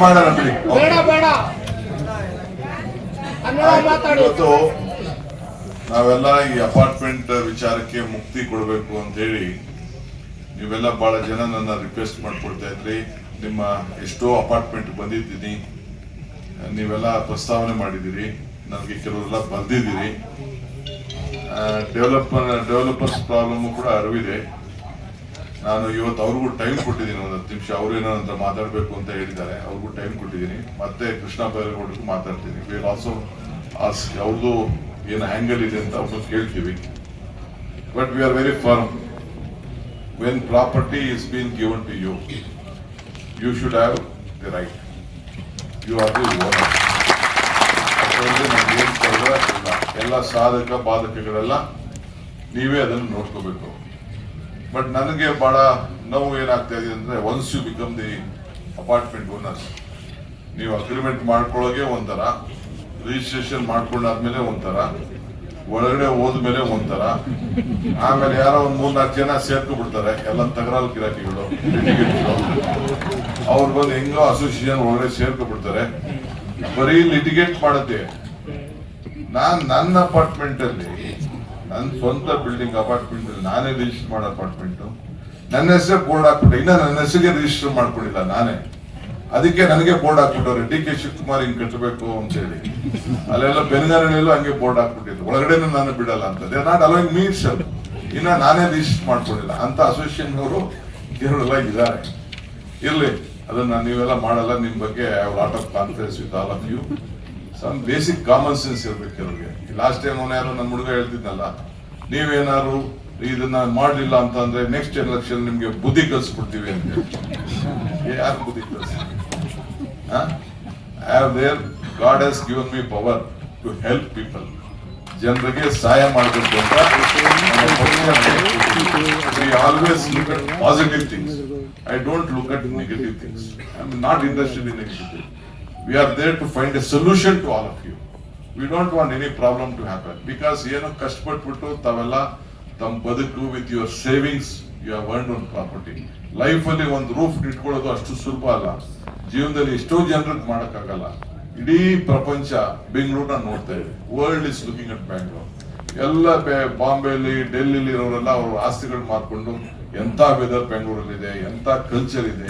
ಮಾಡೋಣ ಬಿಡಿ. ಇವತ್ತು ನಾವೆಲ್ಲ ಈ ಅಪಾರ್ಟ್ಮೆಂಟ್ ವಿಚಾರಕ್ಕೆ ಮುಕ್ತಿ ಕೊಡಬೇಕು ಅಂತ ಹೇಳಿ ನೀವೆಲ್ಲ ಬಹಳ ಜನ ನನ್ನ ರಿಕ್ವೆಸ್ಟ್ ಮಾಡ್ಕೊಳ್ತಾ ಇದ್ರಿ. ನಿಮ್ಮ ಎಷ್ಟೋ ಅಪಾರ್ಟ್ಮೆಂಟ್ ಬಂದಿದ್ದೀನಿ, ನೀವೆಲ್ಲ ಪ್ರಸ್ತಾವನೆ ಮಾಡಿದ್ದೀರಿ, ನನಗೆ ಕೆಲವರೆಲ್ಲ ಬರ್ದಿದ್ದೀರಿ. ಡೆವಲಪರ್ಸ್ ಪ್ರಾಬ್ಲಮ್ ಕೂಡ ಅರಿವಿದೆ. ನಾನು ಇವತ್ತು ಅವ್ರಿಗೂ ಟೈಮ್ ಕೊಟ್ಟಿದ್ದೀನಿ, ಒಂದು 10 ನಿಮಿಷ ಅವ್ರೇನೋ ಅಂತ ಮಾತಾಡಬೇಕು ಅಂತ ಹೇಳಿದ್ದಾರೆ, ಅವ್ರಿಗೂ ಟೈಮ್ ಕೊಟ್ಟಿದ್ದೀನಿ. ಮತ್ತೆ ಕೃಷ್ಣ ಬೈರೇಗೌಡರಿಗೂ ಮಾತಾಡ್ತೀನಿ. ವಿ ಆಲ್ಸೋ ಅವ್ರದ್ದು ಏನು ಆಂಗಲ್ ಇದೆ ಅಂತ ಅವ್ರನ್ನ ಕೇಳ್ತೀವಿ. But we are very firm. When property is been given to you, you should have the right. You are the owner. ಎಲ್ಲ ಸಾಧಕ ಬಾಧಕಗಳೆಲ್ಲ ನೀವೇ ಅದನ್ನು ನೋಡ್ಕೋಬೇಕು. ಬಟ್ ನನಗೆ ಬಹಳ ನೋವು ಏನಾಗ್ತಾ ಇದೆ ಅಂದ್ರೆ, once you become the apartment owners, ನೀವು ಅಗ್ರಿಮೆಂಟ್ ಮಾಡ್ಕೊಳ್ಳೋಕೆ ಒಂಥರ, ರಿಜಿಸ್ಟ್ರೇಷನ್ ಮಾಡ್ಕೊಂಡಾದ್ಮೇಲೆ ಒಂಥರ, ಒಳಗಡೆ ಹೋದ್ಮೇಲೆ ಒಂಥರ, ಆಮೇಲೆ ಯಾರೋ ಒಂದ್ 3-4 ಜನ ಸೇರ್ಕೊಂಡ್ಬಿಡ್ತಾರೆ, ಎಲ್ಲ ತಗರಾಲ್ ಗಿರಾಕಿಗಳು, ಅವ್ರು ಬಂದು ಹೆಂಗೋ ಅಸೋಸಿಯೇಷನ್ ಒಳಗಡೆ ಸೇರ್ಕೊಂಡ್ಬಿಡ್ತಾರೆ, ಬರೀ ಲಿಟಿಗೇಟ್ ಮಾಡುತ್ತೆ. ನನ್ನ ಅಪಾರ್ಟ್ಮೆಂಟ್ ಅಲ್ಲಿ, ನನ್ನ ಸ್ವಂತ ಬಿಲ್ಡಿಂಗ್ ಅಪಾರ್ಟ್ಮೆಂಟ್ ಅಲ್ಲಿ ನಾನೇ ರಿಜಿಸ್ಟರ್ ಮಾಡೋ ಅಪಾರ್ಟ್ಮೆಂಟ್, ನನ್ನ ಹೆಸರೇ ಬೋರ್ಡ್ ಹಾಕ್ಬಿಟ್ಟೆ. ಇನ್ನ ನನ್ನ ಹೆಸರಿಗೆ ರಿಜಿಸ್ಟರ್ ಮಾಡ್ಕೊಂಡಿಲ್ಲ ನಾನೇ, ಅದಕ್ಕೆ ನನಗೆ ಬೋರ್ಡ್ ಹಾಕ್ಬಿಟ್ಟವ್ರೆ, ಡಿ ಕೆ ಶಿವಕುಮಾರ್ ಹಿಂಗ್ ಕಟ್ಟಬೇಕು ಅಂತ ಹೇಳಿ. ಅಲ್ಲೆಲ್ಲ ಬೆನಗರಲ್ಲೂ ಹಂಗೆ ಬೋರ್ಡ್ ಹಾಕ್ಬಿಟ್ಟಿದ್ರು, ಒಳಗಡೆ ನಾನು ಬಿಡಲ್ಲ ಅಂತ. They not allowing me sir. ಇನ್ನ ನಾನೇ ರಿಜಿಸ್ಟರ್ ಮಾಡ್ಕೊಂಡಿಲ್ಲ ಅಂತ ಅಸೋಸಿಯೇಷನ್ ಅವರು ಕೆಲವೆಲ್ಲ ಇದ್ದಾರೆ. ಇರ್ಲಿ, ಅದನ್ನ ನೀವೆಲ್ಲ ಮಾಡಲ್ಲ. ನಿಮ್ ಬಗ್ಗೆ I have lot of confidence with all of you. Some basic common sense ಇರ್ಬೇಕು ಕೆಲವ್ರಿಗೆ. ಲಾಸ್ಟ್ ಟೈಮ್ ಯಾರು ನನ್ನ ಹುಡುಗ ಹೇಳ್ತಿದ್ನಲ್ಲ, ನೀವೇನಾದ್ರು ಇದನ್ನ ಮಾಡ್ಲಿಲ್ಲ ಅಂತಂದ್ರೆ ನೆಕ್ಸ್ಟ್ ಎಲೆಕ್ಷನ್ ನಿಮ್ಗೆ ಬುದ್ಧಿ ಕಲ್ಸ್ಬಿಡ್ತೀವಿ ಅಂತ. ಯಾರು ಬುದ್ಧಿ ಕಲ್ಸ್? God has given me power to help people. ಜನರಿಗೆ ಸಹಾಯ ಮಾಡಬೇಕು ಅಂತ. We always look at positive things. I don't look at negative things. I'm not interested in negative. We are there to find a solution to all of you. We don't want any problem to happen, because ಏನು ಕಷ್ಟಪಟ್ಬಿಟ್ಟು ತಾವೆಲ್ಲ ತಮ್ಮ ಬದುಕು with your savings you have earned one property. Life ಅಲ್ಲಿ ಒಂದು roof ಇಟ್ಕೊಳ್ಳೋದು ಅಷ್ಟು ಸುಲಭ ಅಲ್ಲ. ಜೀವನದಲ್ಲಿ ಎಷ್ಟೋ ಜನರಿಗೆ ಮಾಡಕ್ಕಾಗಲ್ಲ. ಇಡೀ ಪ್ರಪಂಚ ಬೆಂಗಳೂರನ್ನ ನೋಡ್ತಾ ಇದೆ. World is looking at Bangalore. ಎಲ್ಲ ಬಾಂಬೆಲಿ, ಡೆಲ್ಲಿಲಿ ಇರೋರೆಲ್ಲ ಅವ್ರ ಆಸ್ತಿಗಳು ಮಾರ್ಕೊಂಡು, ಎಂತ ವೆದರ್ ಬೆಂಗಳೂರಲ್ಲಿ ಇದೆ, ಎಂತ ಕಲ್ಚರ್ ಇದೆ,